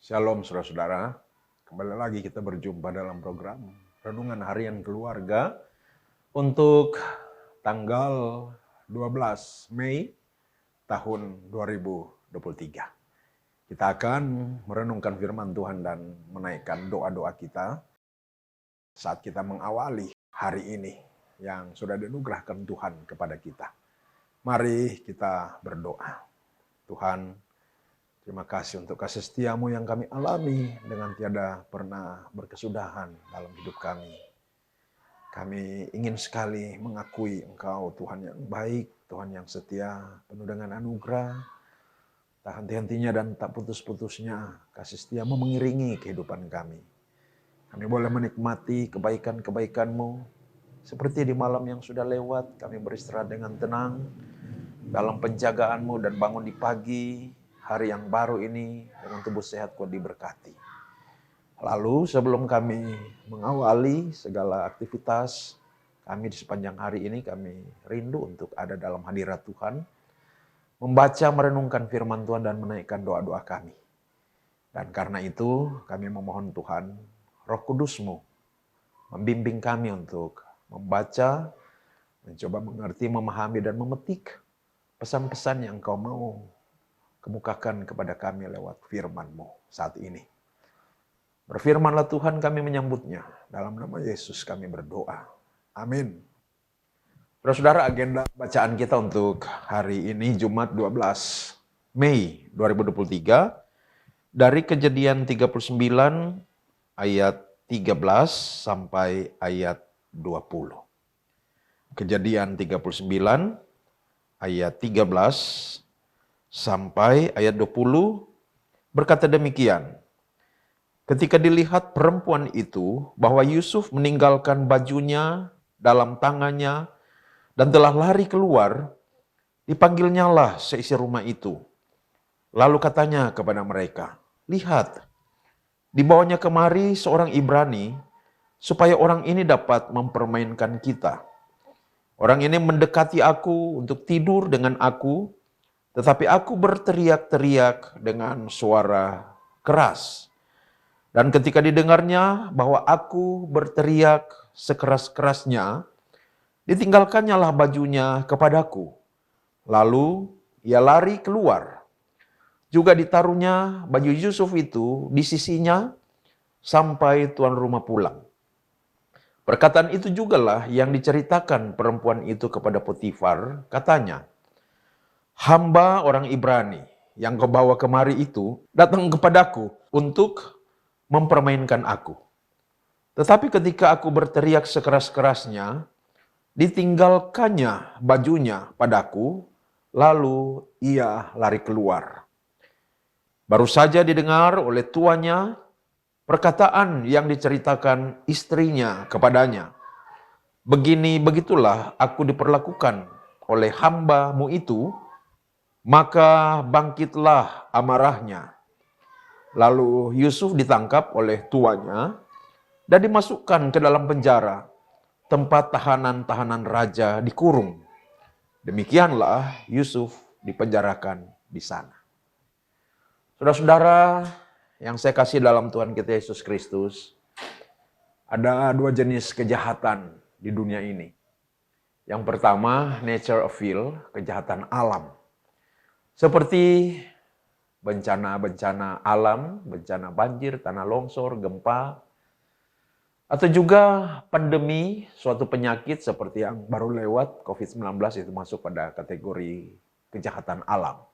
Shalom saudara-saudara, kembali lagi kita berjumpa dalam program Renungan Harian Keluarga untuk tanggal 12 Mei tahun 2023. Kita akan merenungkan firman Tuhan dan menaikkan doa-doa kita saat kita mengawali hari ini yang sudah dianugerahkan Tuhan kepada kita. Mari kita berdoa. Tuhan, terima kasih untuk kasih setiamu yang kami alami dengan tiada pernah berkesudahan dalam hidup kami. Kami ingin sekali mengakui Engkau Tuhan yang baik, Tuhan yang setia, penuh dengan anugerah, tak henti-hentinya dan tak putus-putusnya kasih setiamu mengiringi kehidupan kami. Kami boleh menikmati kebaikan-kebaikan-Mu, seperti di malam yang sudah lewat, kami beristirahat dengan tenang dalam penjagaan-Mu dan bangun di pagi hari yang baru ini dengan tubuh sehat kuat diberkati. Lalu sebelum kami mengawali segala aktivitas kami di sepanjang hari ini, kami rindu untuk ada dalam hadirat Tuhan, membaca, merenungkan firman Tuhan dan menaikkan doa-doa kami. Dan karena itu kami memohon Tuhan, Roh Kudus-Mu membimbing kami untuk membaca, mencoba mengerti, memahami dan memetik pesan-pesan yang Engkau mau kemukakan kepada kami lewat firman-Mu saat ini. Berfirmanlah Tuhan, kami menyambutnya. Dalam nama Yesus kami berdoa. Amin. Saudara-saudara, agenda bacaan kita untuk hari ini Jumat 12 Mei 2023 dari Kejadian 39 ayat 13 sampai ayat 20. Kejadian 39 ayat 13 sampai ayat 20 berkata demikian. Ketika dilihat perempuan itu bahwa Yusuf meninggalkan bajunya dalam tangannya dan telah lari keluar, dipanggilnyalah seisi rumah itu. Lalu katanya kepada mereka, "Lihat, dibawanya kemari seorang Ibrani supaya orang ini dapat mempermainkan kita. Orang ini mendekati aku untuk tidur dengan aku, tetapi aku berteriak-teriak dengan suara keras. Dan ketika didengarnya bahwa aku berteriak sekeras-kerasnya, ditinggalkannya lah bajunya kepadaku. Lalu ia lari keluar. Juga ditaruhnya baju Yusuf itu di sisinya sampai tuan rumah pulang. Perkataan itu jugalah yang diceritakan perempuan itu kepada Potifar, katanya, hamba orang Ibrani yang kau bawa kemari itu datang kepadaku untuk mempermainkan aku. Tetapi ketika aku berteriak sekeras-kerasnya, ditinggalkannya bajunya padaku, lalu ia lari keluar. Baru saja didengar oleh tuannya perkataan yang diceritakan istrinya kepadanya. Begini-begitulah aku diperlakukan oleh hamba-Mu itu, maka bangkitlah amarahnya. Lalu Yusuf ditangkap oleh tuannya dan dimasukkan ke dalam penjara, tempat tahanan-tahanan raja dikurung. Demikianlah Yusuf dipenjarakan di sana. Saudara-saudara yang saya kasih dalam Tuhan kita Yesus Kristus, ada dua jenis kejahatan di dunia ini. Yang pertama, nature of evil, kejahatan alam. Seperti bencana-bencana alam, bencana banjir, tanah longsor, gempa, atau juga pandemi, suatu penyakit seperti yang baru lewat, COVID-19 itu masuk pada kategori kejahatan alam.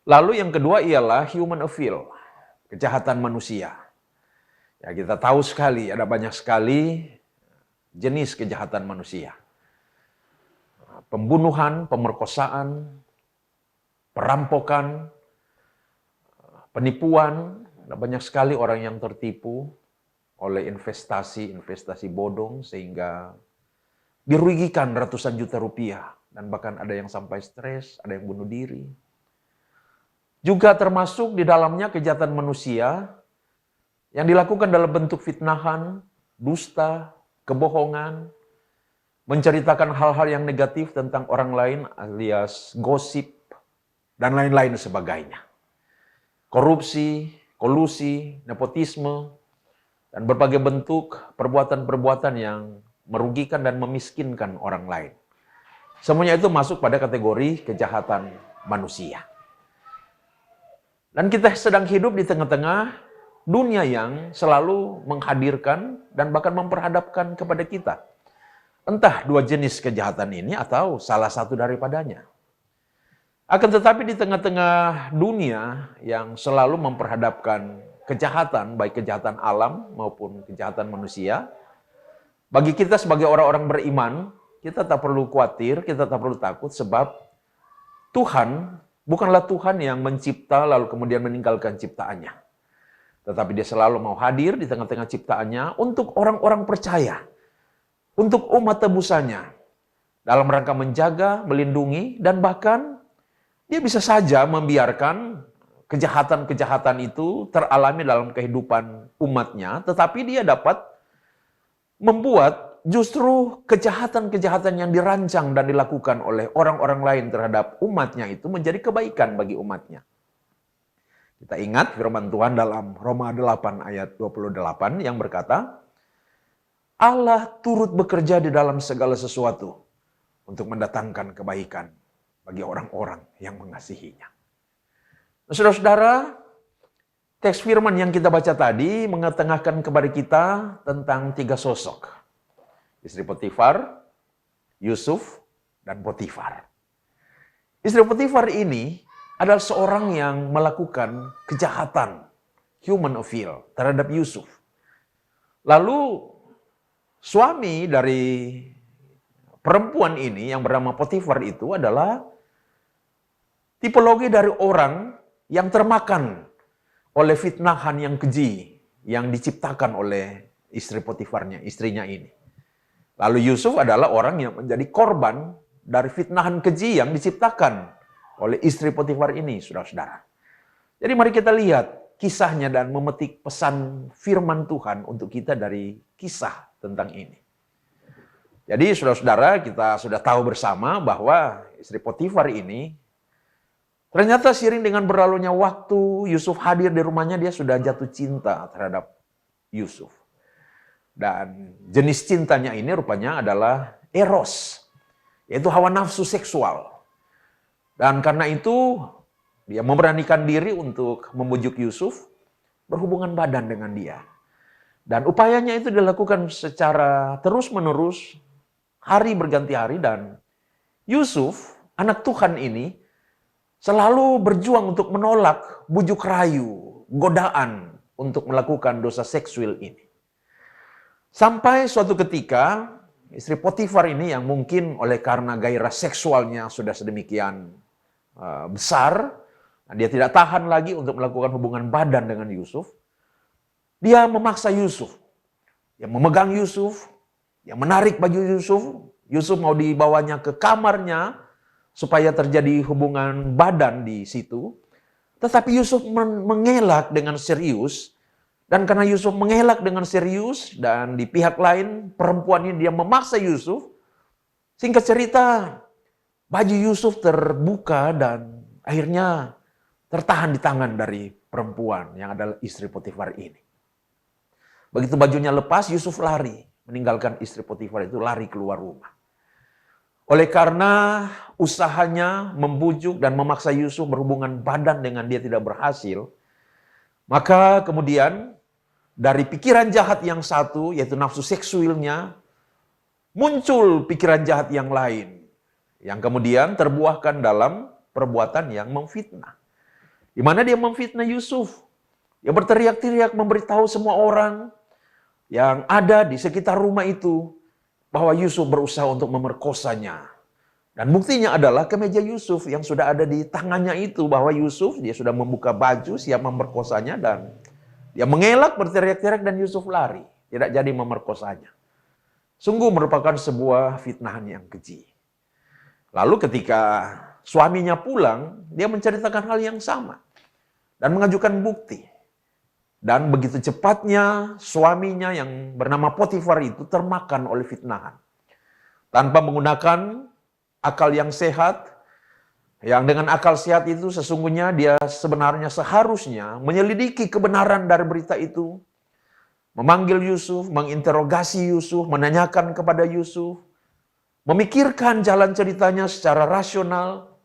Lalu yang kedua ialah human evil, kejahatan manusia. Ya, kita tahu sekali, ada banyak sekali jenis kejahatan manusia. Pembunuhan, pemerkosaan, perampokan, penipuan, ada banyak sekali orang yang tertipu oleh investasi bodong sehingga dirugikan ratusan juta rupiah dan bahkan ada yang sampai stres, ada yang bunuh diri. Juga termasuk di dalamnya kejahatan manusia yang dilakukan dalam bentuk fitnahan, dusta, kebohongan, menceritakan hal-hal yang negatif tentang orang lain alias gosip dan lain-lain sebagainya. korupsi, kolusi, nepotisme, dan berbagai bentuk perbuatan-perbuatan yang merugikan dan memiskinkan orang lain. Semuanya itu masuk pada kategori kejahatan manusia. Dan kita sedang hidup di tengah-tengah dunia yang selalu menghadirkan dan bahkan memperhadapkan kepada kita entah dua jenis kejahatan ini atau salah satu daripadanya. Akan tetapi di tengah-tengah dunia yang selalu memperhadapkan kejahatan, baik kejahatan alam maupun kejahatan manusia, bagi kita sebagai orang-orang beriman, kita tak perlu khawatir, kita tak perlu takut, sebab Tuhan bukanlah Tuhan yang mencipta lalu kemudian meninggalkan ciptaannya. Tetapi dia selalu mau hadir di tengah-tengah ciptaannya untuk orang-orang percaya, untuk umat tebusannya, dalam rangka menjaga, melindungi, dan bahkan dia bisa saja membiarkan kejahatan-kejahatan itu teralami dalam kehidupan umatnya, tetapi dia dapat membuat justru kejahatan-kejahatan yang dirancang dan dilakukan oleh orang-orang lain terhadap umatnya itu menjadi kebaikan bagi umatnya. Kita ingat firman Tuhan dalam Roma 8 ayat 28 yang berkata, Allah turut bekerja di dalam segala sesuatu untuk mendatangkan kebaikan bagi orang-orang yang mengasihinya. Nah, saudara-saudara, teks firman yang kita baca tadi mengetengahkan kepada kita tentang tiga sosok. Istri Potifar, Yusuf, dan Potifar. Istri Potifar ini adalah seorang yang melakukan kejahatan, human appeal, terhadap Yusuf. Lalu suami dari perempuan ini yang bernama Potifar itu adalah tipologi dari orang yang termakan oleh fitnahan yang keji yang diciptakan oleh istri Potifarnya, istrinya ini. Lalu Yusuf adalah orang yang menjadi korban dari fitnahan keji yang diciptakan oleh istri Potifar ini, saudara-saudara. Jadi mari kita lihat kisahnya dan memetik pesan firman Tuhan untuk kita dari kisah tentang ini. Jadi saudara-saudara, kita sudah tahu bersama bahwa istri Potifar ini ternyata seiring dengan berlalunya waktu, Yusuf hadir di rumahnya, dia sudah jatuh cinta terhadap Yusuf. Dan jenis cintanya ini rupanya adalah eros, yaitu hawa nafsu seksual. Dan karena itu, dia memberanikan diri untuk membujuk Yusuf berhubungan badan dengan dia. Dan upayanya itu dilakukan secara terus-menerus, hari berganti hari, dan Yusuf, anak Tuhan ini, selalu berjuang untuk menolak bujuk rayu, godaan untuk melakukan dosa seksual ini. Sampai suatu ketika, istri Potifar ini yang mungkin oleh karena gairah seksualnya sudah sedemikian besar, dia tidak tahan lagi untuk melakukan hubungan badan dengan Yusuf. Dia memaksa Yusuf, dia memegang Yusuf, dia menarik baju Yusuf. Yusuf mau dibawanya ke kamarnya supaya terjadi hubungan badan di situ. Tetapi Yusuf mengelak dengan serius. Dan karena Yusuf mengelak dengan serius dan di pihak lain perempuan ini dia memaksa Yusuf. Singkat cerita, baju Yusuf terbuka dan akhirnya tertahan di tangan dari perempuan yang adalah istri Potifar ini. Begitu bajunya lepas, Yusuf lari, meninggalkan istri Potifar itu, lari keluar rumah. Oleh karena usahanya membujuk dan memaksa Yusuf berhubungan badan dengan dia tidak berhasil, maka kemudian dari pikiran jahat yang satu, yaitu nafsu seksualnya, muncul pikiran jahat yang lain, yang kemudian terbuahkan dalam perbuatan yang memfitnah. Di mana dia memfitnah Yusuf. Dia berteriak-teriak memberitahu semua orang yang ada di sekitar rumah itu bahwa Yusuf berusaha untuk memerkosanya. Dan buktinya adalah kemeja Yusuf yang sudah ada di tangannya itu, bahwa Yusuf dia sudah membuka baju siap memerkosanya, dan dia mengelak berteriak-teriak dan Yusuf lari, tidak jadi memerkosanya. Sungguh merupakan sebuah fitnahan yang keji. Lalu ketika suaminya pulang, dia menceritakan hal yang sama dan mengajukan bukti. Dan begitu cepatnya suaminya yang bernama Potifar itu termakan oleh fitnahan. Tanpa menggunakan akal yang sehat, Yang dengan akal sehat itu sesungguhnya dia sebenarnya seharusnya menyelidiki kebenaran dari berita itu, memanggil Yusuf, menginterogasi Yusuf, menanyakan kepada Yusuf, memikirkan jalan ceritanya secara rasional,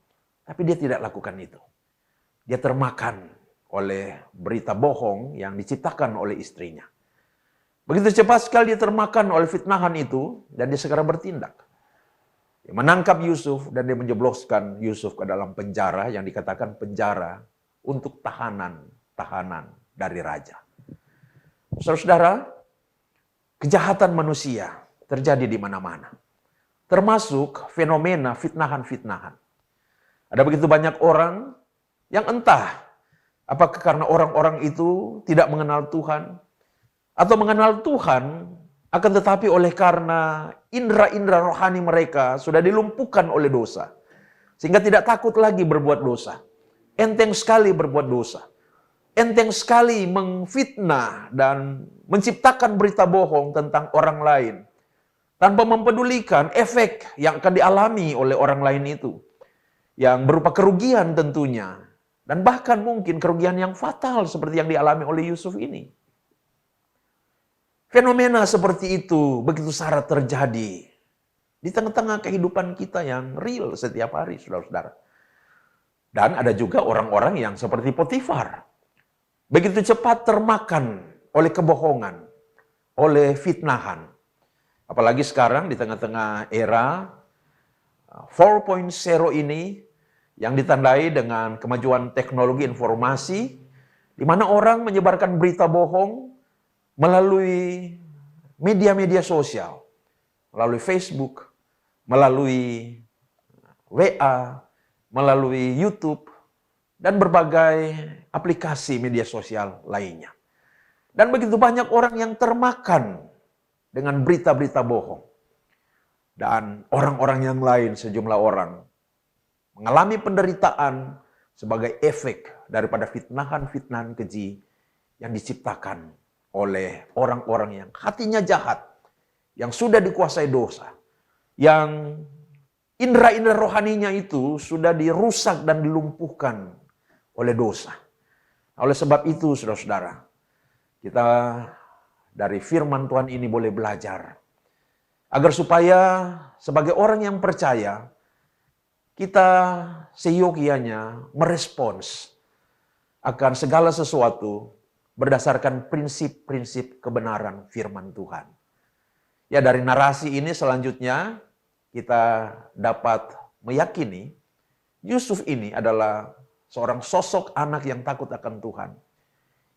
tapi dia tidak lakukan itu. Dia termakan oleh berita bohong yang diciptakan oleh istrinya. Begitu cepat sekali dia termakan oleh fitnahan itu, dan dia segera bertindak. Dia menangkap Yusuf dan dia menjebloskan Yusuf ke dalam penjara yang dikatakan penjara untuk tahanan dari raja. Saudara-saudara, kejahatan manusia terjadi di mana-mana. Termasuk fenomena fitnahan-fitnahan. Ada begitu banyak orang yang entah apakah karena orang-orang itu tidak mengenal Tuhan, atau mengenal Tuhan, akan tetapi oleh karena indera-indera rohani mereka sudah dilumpuhkan oleh dosa. Sehingga tidak takut lagi berbuat dosa. Enteng sekali berbuat dosa. Enteng sekali mengfitnah dan menciptakan berita bohong tentang orang lain. Tanpa mempedulikan efek yang akan dialami oleh orang lain itu. Yang berupa kerugian tentunya. Dan bahkan mungkin kerugian yang fatal seperti yang dialami oleh Yusuf ini. Fenomena seperti itu begitu syarat terjadi di tengah-tengah kehidupan kita yang real setiap hari, saudara-saudara. Dan ada juga orang-orang yang seperti Potifar. Begitu cepat termakan oleh kebohongan, oleh fitnahan. Apalagi sekarang di tengah-tengah era 4.0 ini yang ditandai dengan kemajuan teknologi informasi, di mana orang menyebarkan berita bohong melalui media-media sosial, melalui Facebook, melalui WA, melalui YouTube, dan berbagai aplikasi media sosial lainnya. Dan begitu banyak orang yang termakan dengan berita-berita bohong. Dan orang-orang yang lain, sejumlah orang, mengalami penderitaan sebagai efek daripada fitnahan-fitnahan keji yang diciptakan oleh orang-orang yang hatinya jahat, yang sudah dikuasai dosa, yang indera-indera rohaninya itu sudah dirusak dan dilumpuhkan oleh dosa. Oleh sebab itu, saudara-saudara, kita dari firman Tuhan ini boleh belajar, agar supaya sebagai orang yang percaya, kita seyogianya merespons akan segala sesuatu berdasarkan prinsip-prinsip kebenaran firman Tuhan. Ya, dari narasi ini selanjutnya kita dapat meyakini Yusuf ini adalah seorang sosok anak yang takut akan Tuhan.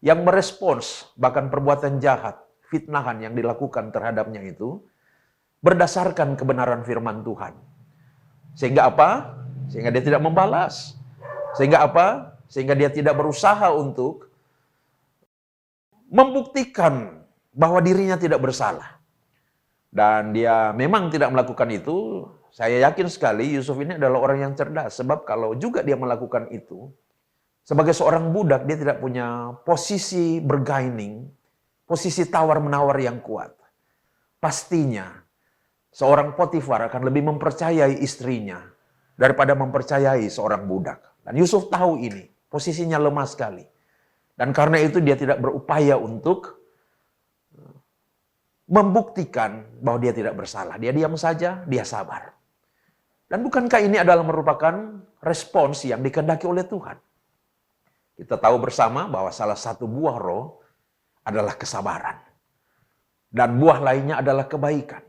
Yang merespons bahkan perbuatan jahat, fitnahan yang dilakukan terhadapnya itu berdasarkan kebenaran firman Tuhan. Sehingga apa? Sehingga dia tidak membalas. Sehingga apa? Sehingga dia tidak berusaha untuk membuktikan bahwa dirinya tidak bersalah. Dan dia memang tidak melakukan itu. Saya yakin sekali Yusuf ini adalah orang yang cerdas. Sebab kalau juga dia melakukan itu, sebagai seorang budak dia tidak punya posisi bergaining, posisi tawar-menawar yang kuat. Pastinya seorang Potifar akan lebih mempercayai istrinya daripada mempercayai seorang budak. Dan Yusuf tahu ini, posisinya lemah sekali. Dan karena itu dia tidak berupaya untuk membuktikan bahwa dia tidak bersalah. Dia diam saja, dia sabar. Dan bukankah ini adalah merupakan respons yang dikehendaki oleh Tuhan? Kita tahu bersama bahwa salah satu buah roh adalah kesabaran. Dan buah lainnya adalah kebaikan.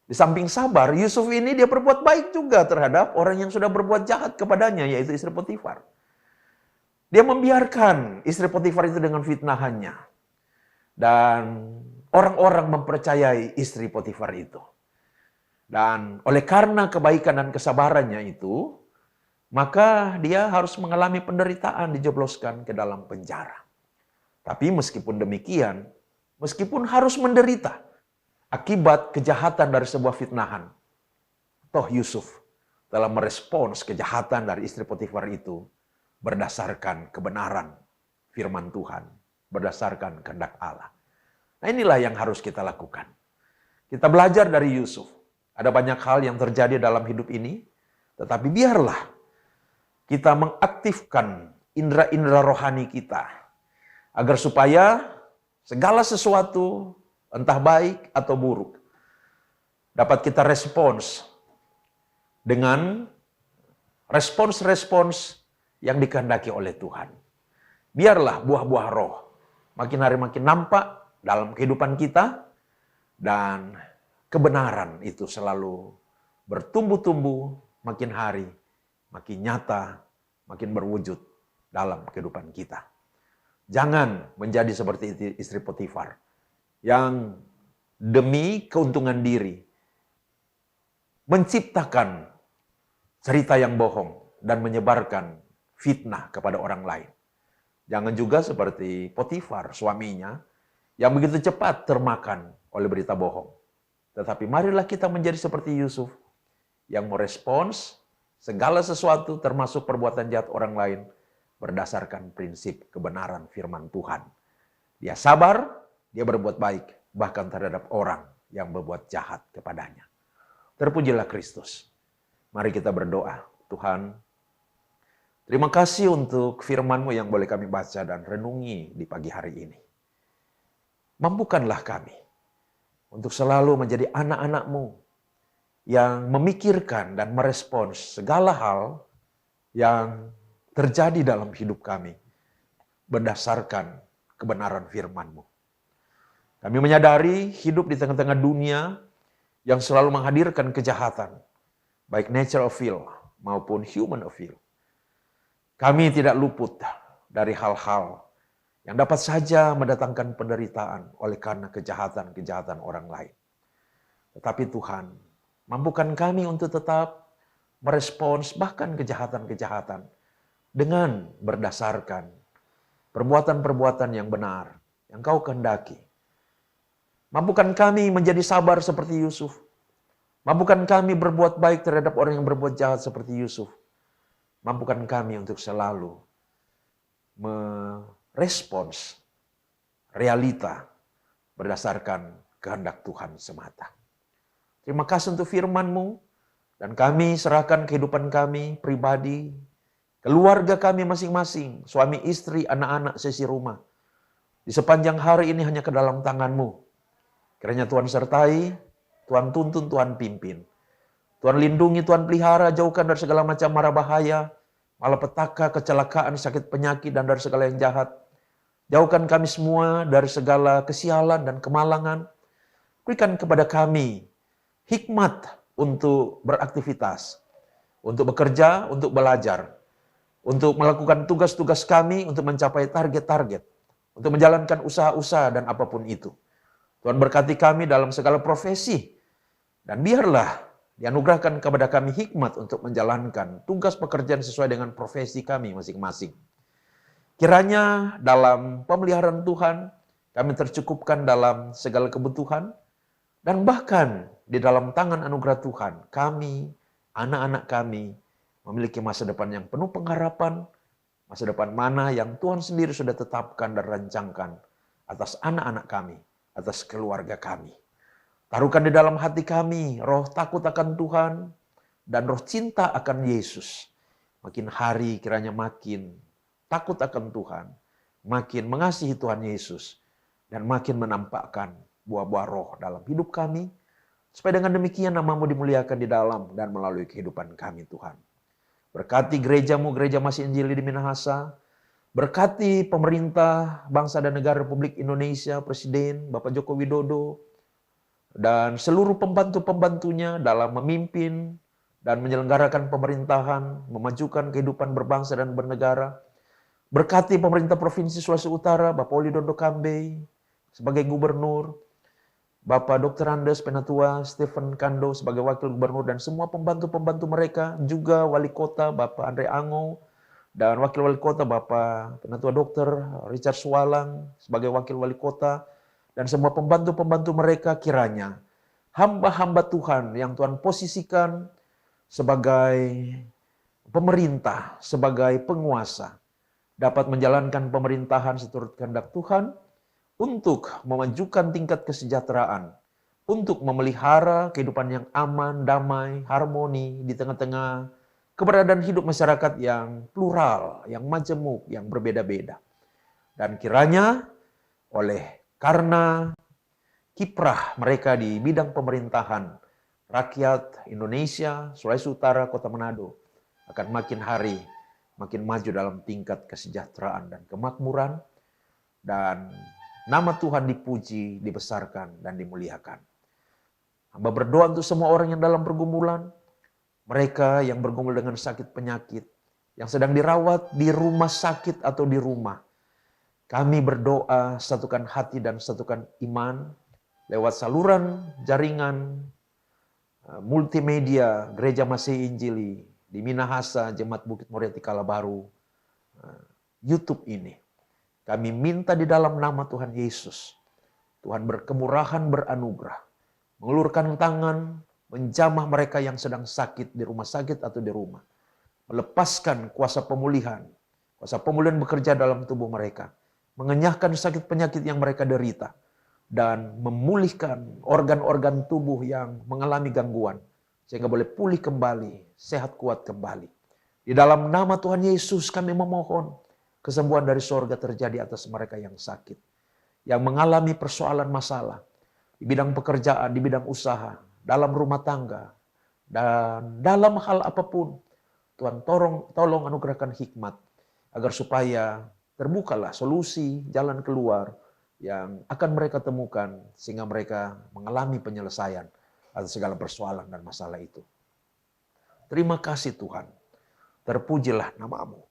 Di samping sabar, Yusuf ini dia berbuat baik juga terhadap orang yang sudah berbuat jahat kepadanya, yaitu istri Potifar. Dia membiarkan istri Potifar itu dengan fitnahannya. Dan orang-orang mempercayai istri Potifar itu. Dan oleh karena kebaikan dan kesabarannya itu, maka dia harus mengalami penderitaan, dijebloskan ke dalam penjara. Tapi meskipun demikian, meskipun harus menderita akibat kejahatan dari sebuah fitnahan, toh Yusuf telah merespons kejahatan dari istri Potifar itu berdasarkan kebenaran firman Tuhan, berdasarkan kehendak Allah. Nah, inilah yang harus kita lakukan. Kita belajar dari Yusuf. Ada banyak hal yang terjadi dalam hidup ini, tetapi biarlah kita mengaktifkan indera-indera rohani kita, agar supaya segala sesuatu, entah baik atau buruk, dapat kita respons dengan respons-respons yang dikehendaki oleh Tuhan. Biarlah buah-buah roh makin hari makin nampak dalam kehidupan kita, dan kebenaran itu selalu bertumbuh-tumbuh makin hari, makin nyata, makin berwujud dalam kehidupan kita. Jangan menjadi seperti istri Potifar yang demi keuntungan diri menciptakan cerita yang bohong dan menyebarkan fitnah kepada orang lain. Jangan juga seperti Potifar, suaminya, yang begitu cepat termakan oleh berita bohong. Tetapi marilah kita menjadi seperti Yusuf, yang merespons segala sesuatu termasuk perbuatan jahat orang lain berdasarkan prinsip kebenaran firman Tuhan. Dia sabar, dia berbuat baik, bahkan terhadap orang yang berbuat jahat kepadanya. Terpujilah Kristus. Mari kita berdoa. Tuhan, terima kasih untuk firman-Mu yang boleh kami baca dan renungi di pagi hari ini. Mampukanlah kami untuk selalu menjadi anak-anak-Mu yang memikirkan dan merespons segala hal yang terjadi dalam hidup kami berdasarkan kebenaran firman-Mu. Kami menyadari hidup di tengah-tengah dunia yang selalu menghadirkan kejahatan, baik natural evil maupun human evil. Kami tidak luput dari hal-hal yang dapat saja mendatangkan penderitaan oleh karena kejahatan-kejahatan orang lain. Tetapi Tuhan, mampukan kami untuk tetap merespons bahkan kejahatan-kejahatan dengan berdasarkan perbuatan-perbuatan yang benar, yang Kau kehendaki. Mampukan kami menjadi sabar seperti Yusuf. Mampukan kami berbuat baik terhadap orang yang berbuat jahat seperti Yusuf. Mampukan kami untuk selalu merespons realita berdasarkan kehendak Tuhan semata. Terima kasih untuk firman-Mu, dan kami serahkan kehidupan kami pribadi, keluarga kami masing-masing, suami, istri, anak-anak, sesi rumah. Di sepanjang hari ini hanya ke dalam tangan-Mu. Kiranya Tuhan sertai, Tuhan tuntun, Tuhan pimpin. Tuhan lindungi, Tuhan pelihara, jauhkan dari segala macam mara bahaya, malapetaka, kecelakaan, sakit penyakit, dan dari segala yang jahat. Jauhkan kami semua dari segala kesialan dan kemalangan. Berikan kepada kami hikmat untuk beraktivitas, untuk bekerja, untuk belajar, untuk melakukan tugas-tugas kami, untuk mencapai target-target, untuk menjalankan usaha-usaha dan apapun itu. Tuhan berkati kami dalam segala profesi, dan biarlah dianugerahkan kepada kami hikmat untuk menjalankan tugas pekerjaan sesuai dengan profesi kami masing-masing. Kiranya dalam pemeliharaan Tuhan, kami tercukupkan dalam segala kebutuhan, dan bahkan di dalam tangan anugerah Tuhan, kami, anak-anak kami, memiliki masa depan yang penuh pengharapan, masa depan mana yang Tuhan sendiri sudah tetapkan dan rancangkan atas anak-anak kami, atas keluarga kami. Taruhkan di dalam hati kami roh takut akan Tuhan dan roh cinta akan Yesus. Makin hari kiranya makin takut akan Tuhan, makin mengasihi Tuhan Yesus, dan makin menampakkan buah-buah roh dalam hidup kami, supaya dengan demikian nama-Mu dimuliakan di dalam dan melalui kehidupan kami Tuhan. Berkati gereja-Mu, Gereja Masih Injili di Minahasa. Berkati pemerintah bangsa dan negara Republik Indonesia, Presiden Bapak Joko Widodo, dan seluruh pembantu-pembantunya dalam memimpin dan menyelenggarakan pemerintahan, memajukan kehidupan berbangsa dan bernegara. Berkati pemerintah Provinsi Sulawesi Utara, Bapak Oli Dondo Kambe sebagai gubernur, Bapak Dr. Andes Penatua Stephen Kando sebagai wakil gubernur, dan semua pembantu-pembantu mereka, juga wali kota Bapak Andre Ango, dan wakil wali kota Bapak Penatua Dr. Richard Swalang sebagai wakil wali kota, dan semua pembantu-pembantu mereka, kiranya hamba-hamba Tuhan yang Tuhan posisikan sebagai pemerintah, sebagai penguasa, dapat menjalankan pemerintahan seturut kehendak Tuhan untuk memajukan tingkat kesejahteraan, untuk memelihara kehidupan yang aman, damai, harmoni di tengah-tengah keberadaan hidup masyarakat yang plural, yang majemuk, yang berbeda-beda. Dan kiranya karena kiprah mereka di bidang pemerintahan, rakyat Indonesia, Sulawesi Utara, Kota Manado akan makin hari makin maju dalam tingkat kesejahteraan dan kemakmuran, dan nama Tuhan dipuji, dibesarkan, dan dimuliakan. Hamba berdoa untuk semua orang yang dalam pergumulan, mereka yang bergumul dengan sakit penyakit, yang sedang dirawat di rumah sakit atau di rumah. Kami berdoa, satukan hati dan satukan iman lewat saluran jaringan multimedia Gereja Masih Injili di Minahasa, Jemaat Bukit Moria Tikalabaru, YouTube ini. Kami minta di dalam nama Tuhan Yesus, Tuhan berkemurahan, beranugerah, mengulurkan tangan, menjamah mereka yang sedang sakit di rumah sakit atau di rumah. Melepaskan kuasa pemulihan bekerja dalam tubuh mereka. Mengenyahkan sakit penyakit yang mereka derita. Dan memulihkan organ-organ tubuh yang mengalami gangguan. Sehingga boleh pulih kembali, sehat kuat kembali. Di dalam nama Tuhan Yesus kami memohon kesembuhan dari sorga terjadi atas mereka yang sakit. Yang mengalami persoalan masalah. Di bidang pekerjaan, di bidang usaha, dalam rumah tangga, dan dalam hal apapun. Tuhan tolong anugerahkan hikmat agar supaya terbukalah solusi, jalan keluar yang akan mereka temukan sehingga mereka mengalami penyelesaian atas segala persoalan dan masalah itu. Terima kasih Tuhan. Terpujilah nama-Mu.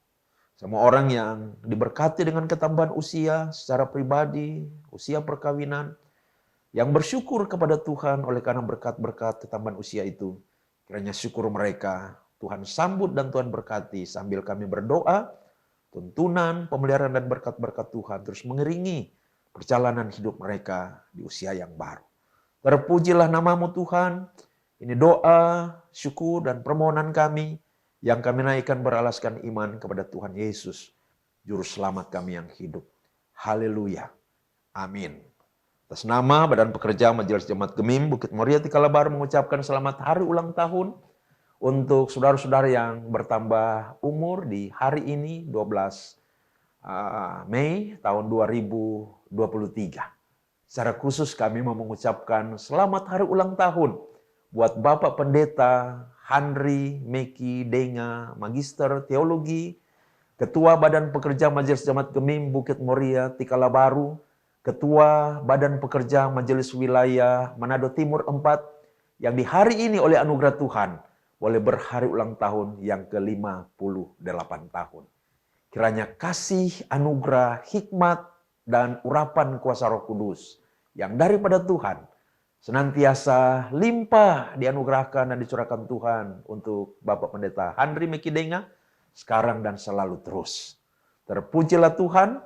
Semua orang yang diberkati dengan ketambahan usia secara pribadi, usia perkawinan, yang bersyukur kepada Tuhan oleh karena berkat-berkat ketambahan usia itu. Kiranya syukur mereka Tuhan sambut dan Tuhan berkati sambil kami berdoa. Tuntunan, pemeliharaan dan berkat-berkat Tuhan terus mengiringi perjalanan hidup mereka di usia yang baru. Terpujilah nama-Mu Tuhan. Ini doa, syukur dan permohonan kami yang kami naikkan beralaskan iman kepada Tuhan Yesus, Juru Selamat kami yang hidup. Haleluya. Amin. Atas nama Badan Pekerja Majelis Jemaat Gemim Bukit Moria Tikalabaru mengucapkan selamat hari ulang tahun untuk saudara-saudara yang bertambah umur di hari ini 12 Mei tahun 2023. Secara khusus kami mau mengucapkan selamat hari ulang tahun buat Bapak Pendeta Henry Meki Denga, Magister Teologi, Ketua Badan Pekerja Majelis Jemaat Gemim Bukit Moria Tikalabaru, Ketua Badan Pekerja Majelis Wilayah Manado Timur 4, yang di hari ini oleh anugerah Tuhan boleh berhari ulang tahun yang ke-58 tahun. Kiranya kasih, anugerah, hikmat, dan urapan kuasa Roh Kudus yang daripada Tuhan senantiasa limpah dianugerahkan dan dicurahkan Tuhan untuk Bapak Pendeta Henry Meki Denga sekarang dan selalu terus. Terpujilah Tuhan.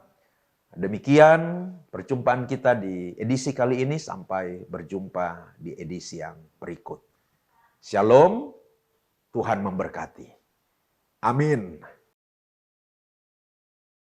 Demikian perjumpaan kita di edisi kali ini, sampai berjumpa di edisi yang berikut. Shalom, Tuhan memberkati. Amin.